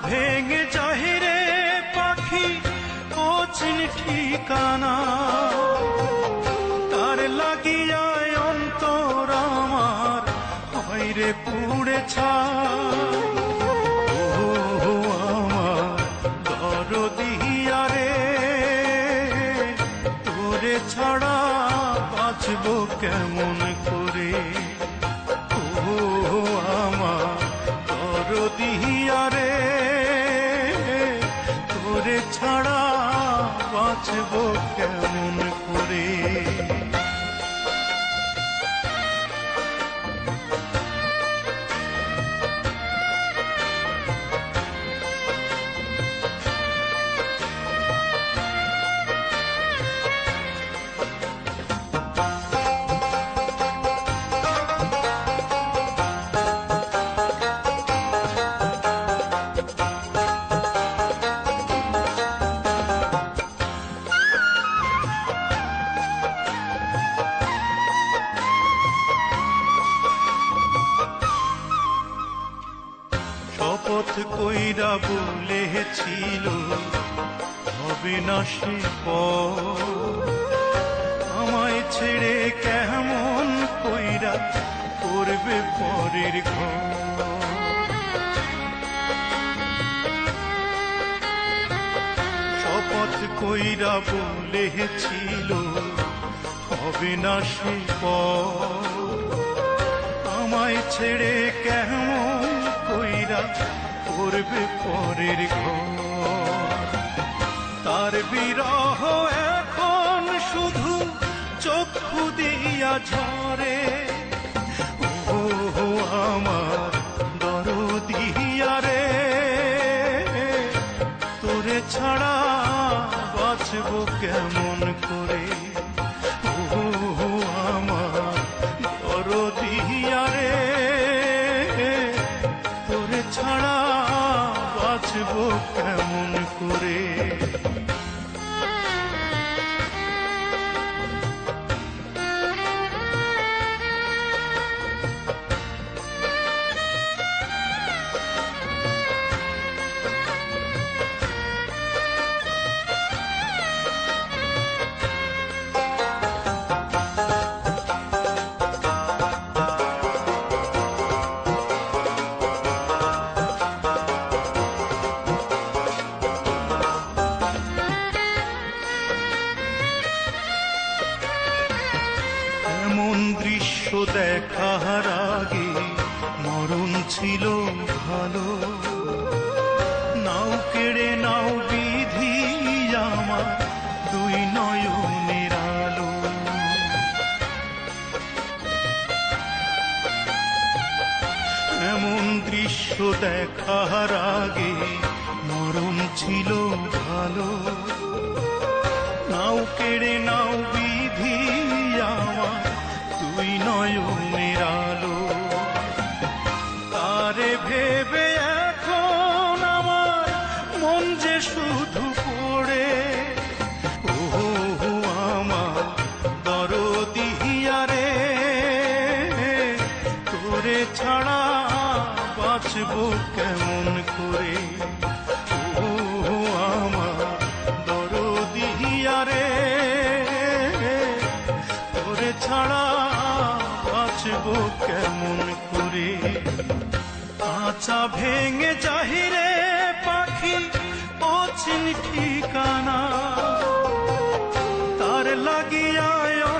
ভেঙে যাহিরে পাখি অচিন ঠিকানা, তার লাগিয়ায় অন্তর আমার হয়রে পুড়ে ছাই। ও আমার দরদিয়া রে, তোরে ছাড়া বাঁচব কেমন করে। ও আমার দরদিয়া রে, তোরে ছাড়া বাঁচব কেমন করে। শপথ কইরা বলেছিল হবে না সে আমায় ছেড়ে কেমন কইরা করবে পরের ঘর। শপথ কইরা বলেছিল হবে না সে আমায় ছেড়ে কেমন কইরা করবে পরের ঘর। তার বিরহ এখন শুধু চক্ষু দিয়া ঝরে। ও আমার দরদিয়া রে, তোরে ছাড়া বাঁচব কেমন করে। ও আমার দরদিয়া রে, তোরে ছাড়া বাঁচব কেমন করে। এমন দৃশ্য দেখার আগে মরণ ছিল ভালো। নাও কেড়ে নাও বিধি আমার দুই নয়নের আলো। এমন দৃশ্য দেখার আগে মরণ ছিল ভালো। নাও কেড়ে নাও বিধি আমার দুই নয়নের আলো। তারে ভেবে এখন আমার মন যে শুধু পড়ে। ও আমার দরদিয়া রে, তোরে ছাড়া বাঁচব কেমন করে। ও আমার দরদিয়া রে, তোরে ছাড়া বাঁচব কেমন করে। আঁচা ভেঙে যাহিরে পাখি অচিন ঠিকানা,